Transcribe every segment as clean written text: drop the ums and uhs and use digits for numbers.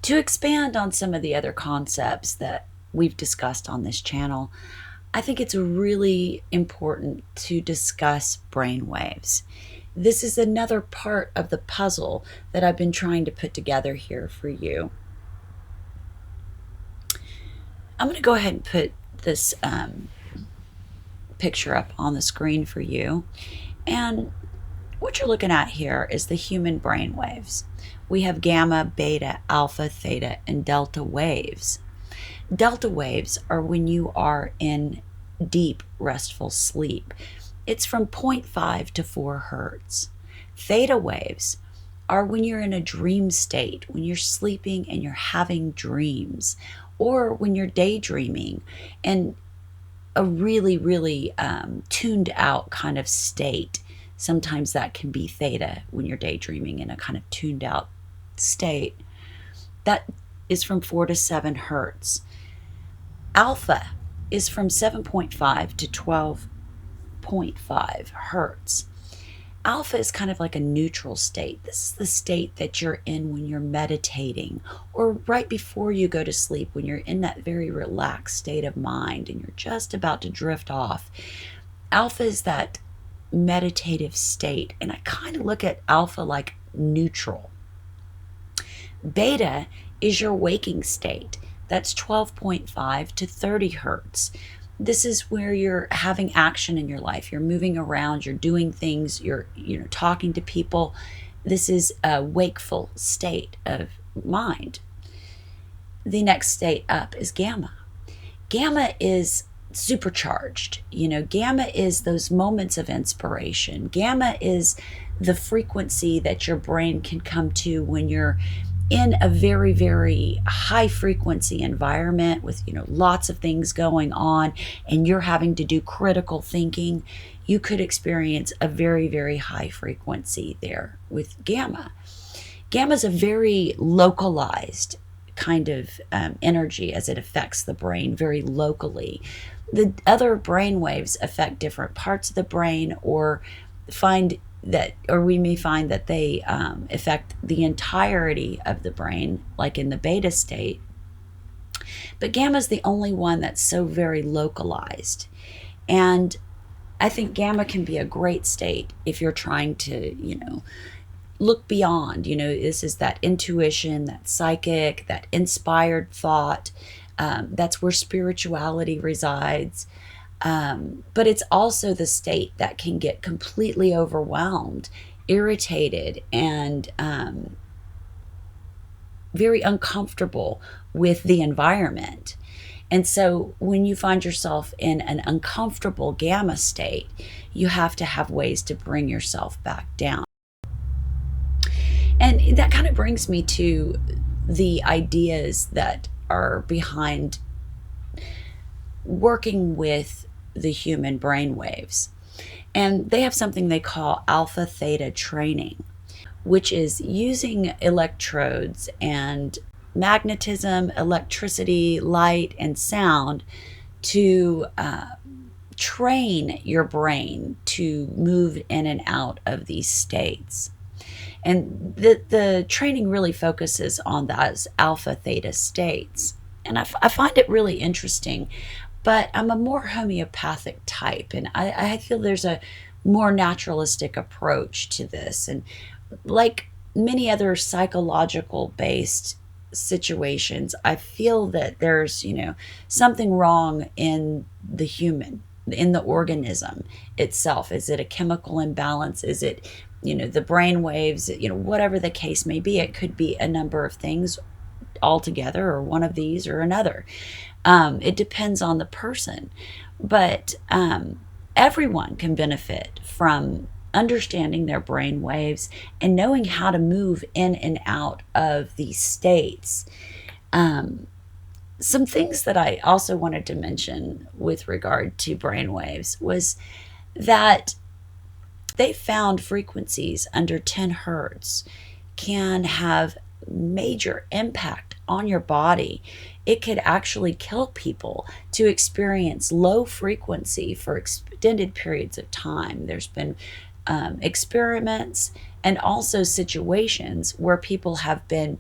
To expand on some of the other concepts that we've discussed on this channel, I think it's really important to discuss brainwaves. This is another part of the puzzle that I've been trying to put together here for you. I'm going to go ahead and put this picture up on the screen for you. And what you're looking at here is the human brain waves. We have gamma, beta, alpha, theta, and delta waves. Delta waves are when you are in deep, restful sleep. It's from 0.5 to 4 hertz. Theta waves are when you're in a dream state, when you're sleeping and you're having dreams, or when you're daydreaming and a really tuned out kind of state. Sometimes that can be theta when you're daydreaming in a kind of tuned out state. That is from 4 to 7 hertz. Alpha is from 7.5 to 12.5 hertz. Alpha is kind of like a neutral state. This is the state that you're in when you're meditating or right before you go to sleep, when you're in that very relaxed state of mind and you're just about to drift off. Alpha is that meditative state, and I kind of look at alpha like neutral. Beta is your waking state. That's 12.5 to 30 hertz. This is where you're having action in your life. You're moving around, you're doing things, you're talking to people. This is a wakeful state of mind. The next state up is gamma. Gamma is supercharged. Gamma is those moments of inspiration. Gamma is the frequency that your brain can come to when you're in a very high frequency environment with lots of things going on and you're having to do critical thinking. You could experience a very high frequency there with gamma. Gamma is a very localized kind of energy as it affects the brain very locally. The other brain waves affect different parts of the brain, or we may find that they affect the entirety of the brain, like in the beta state. But gamma is the only one that's so very localized. And I think gamma can be a great state if you're trying to, look beyond. This is that intuition, that psychic, that inspired thought. That's where spirituality resides. But it's also the state that can get completely overwhelmed, irritated, and very uncomfortable with the environment. And so when you find yourself in an uncomfortable gamma state, you have to have ways to bring yourself back down. And that kind of brings me to the ideas that are behind working with the human brain waves. And they have something they call alpha theta training, which is using electrodes and magnetism, electricity, light, and sound to train your brain to move in and out of these states. And the training really focuses on those alpha theta states. And I find it really interesting, but I'm a more homeopathic type, and I feel there's a more naturalistic approach to this. And like many other psychological based situations, I feel that there's, something wrong in the human, in the organism itself. Is it a chemical imbalance? Is it, the brain waves, whatever the case may be? It could be a number of things altogether, or one of these or another. It depends on the person, but everyone can benefit from understanding their brain waves and knowing how to move in and out of these states. Some things that I also wanted to mention with regard to brain waves was that they found frequencies under 10 hertz can have major impact on your body. It could actually kill people to experience low frequency for extended periods of time. There's been experiments and also situations where people have been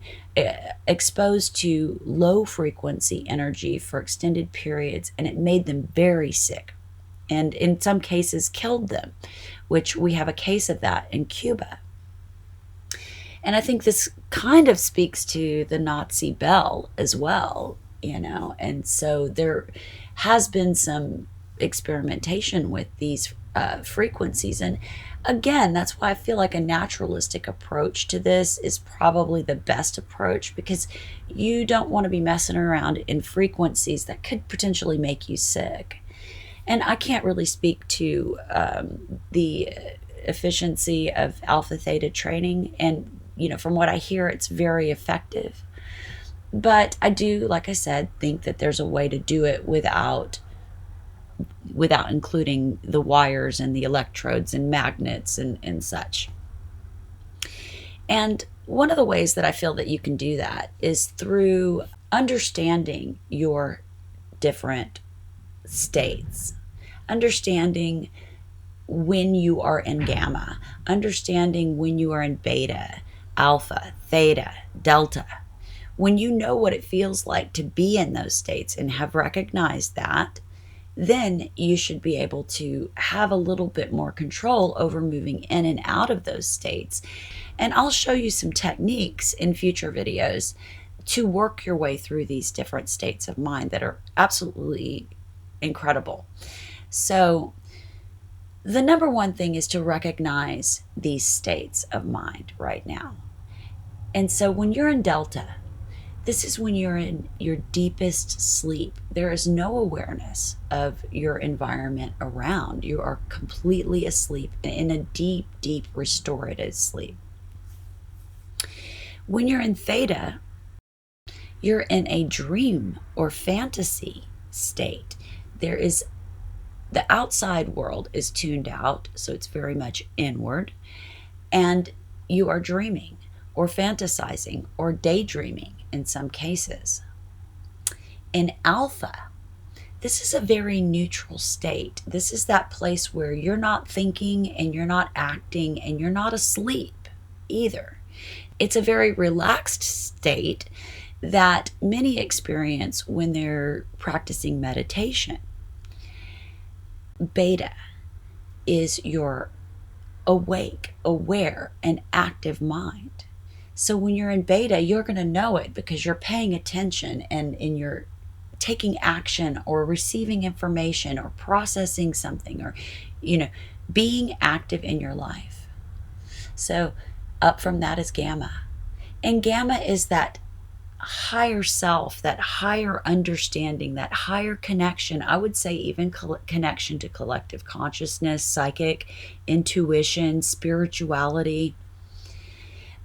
exposed to low frequency energy for extended periods, and it made them very sick, and in some cases killed them, which we have a case of that in Cuba. And I think this kind of speaks to the Nazi bell as well, and so there has been some experimentation with these frequencies. And again, that's why I feel like a naturalistic approach to this is probably the best approach, because you don't want to be messing around in frequencies that could potentially make you sick. And I can't really speak to the efficiency of alpha theta training. And, from what I hear, it's very effective. But I do, like I said, think that there's a way to do it without including the wires and the electrodes and magnets and such. And one of the ways that I feel that you can do that is through understanding your different states, understanding when you are in gamma, understanding when you are in beta, alpha, theta, delta. When you know what it feels like to be in those states and have recognized that, then you should be able to have a little bit more control over moving in and out of those states. And I'll show you some techniques in future videos to work your way through these different states of mind that are absolutely incredible. So the number one thing is to recognize these states of mind right now. And so when you're in delta, this is when you're in your deepest sleep. There is no awareness of your environment around. You are completely asleep in a deep, deep restorative sleep. When you're in theta, you're in a dream or fantasy state. The outside world is tuned out, so it's very much inward, and you are dreaming or fantasizing or daydreaming in some cases. In alpha, this is a very neutral state. This is that place where you're not thinking and you're not acting and you're not asleep either. It's a very relaxed state that many experience when they're practicing meditation. Beta is your awake, aware, and active mind. So when you're in beta, you're going to know it because you're paying attention and you're taking action or receiving information or processing something or, being active in your life. So up from that is gamma. And gamma is that higher self, that higher understanding, that higher connection. I would say even connection to collective consciousness, psychic, intuition, spirituality.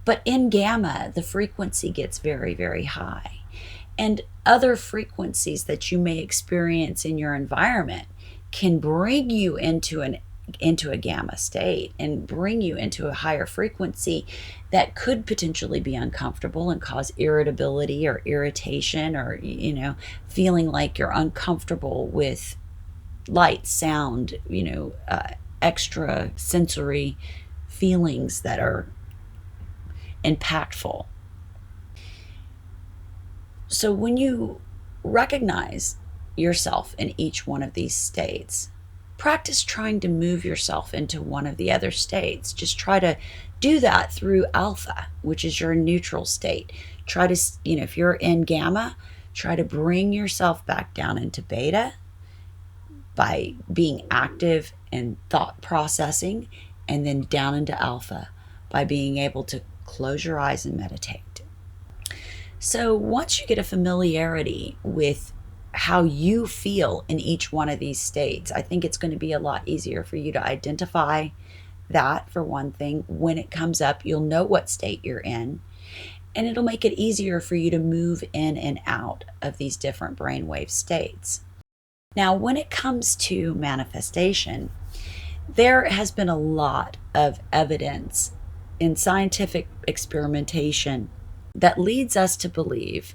But in gamma, the frequency gets very, very high. And other frequencies that you may experience in your environment can bring you into a gamma state and bring you into a higher frequency that could potentially be uncomfortable and cause irritability or irritation or, feeling like you're uncomfortable with light, sound, extra sensory feelings that are impactful. So when you recognize yourself in each one of these states, practice trying to move yourself into one of the other states. Just try to do that through alpha, which is your neutral state. Try to, if you're in gamma, try to bring yourself back down into beta by being active and thought processing, and then down into alpha by being able to close your eyes and meditate. So once you get a familiarity with how you feel in each one of these states, I think it's going to be a lot easier for you to identify that, for one thing. When it comes up, you'll know what state you're in, and it'll make it easier for you to move in and out of these different brainwave states. Now, when it comes to manifestation, there has been a lot of evidence in scientific experimentation that leads us to believe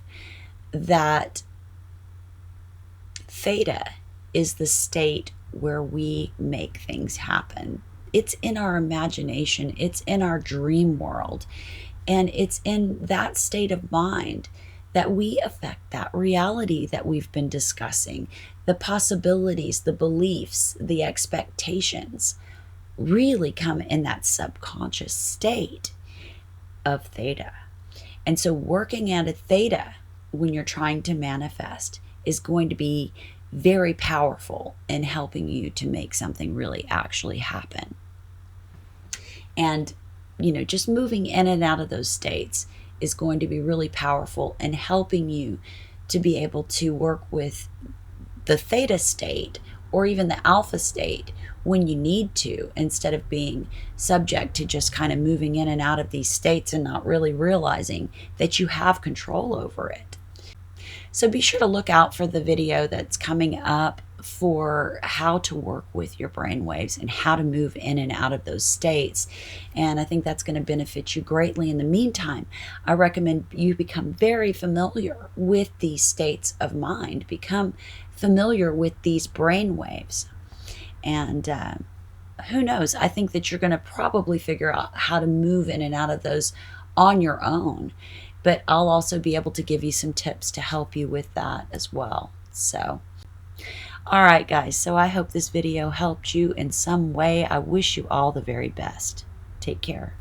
that theta is the state where we make things happen. it's in our imagination, it's in our dream world, and it's in that state of mind that we affect that reality that we've been discussing. The possibilities, the beliefs, the expectations really come in that subconscious state of theta. And so working at a theta when you're trying to manifest is going to be very powerful in helping you to make something really actually happen. And, just moving in and out of those states is going to be really powerful in helping you to be able to work with the theta state or even the alpha state when you need to, instead of being subject to just kind of moving in and out of these states and not really realizing that you have control over it. So be sure to look out for the video that's coming up for how to work with your brain waves and how to move in and out of those states. And I think that's going to benefit you greatly. In the meantime, I recommend you become very familiar with these states of mind, become familiar with these brain waves. And who knows, I think that you're going to probably figure out how to move in and out of those on your own. But I'll also be able to give you some tips to help you with that as well. So, all right, guys. So I hope this video helped you in some way. I wish you all the very best. Take care.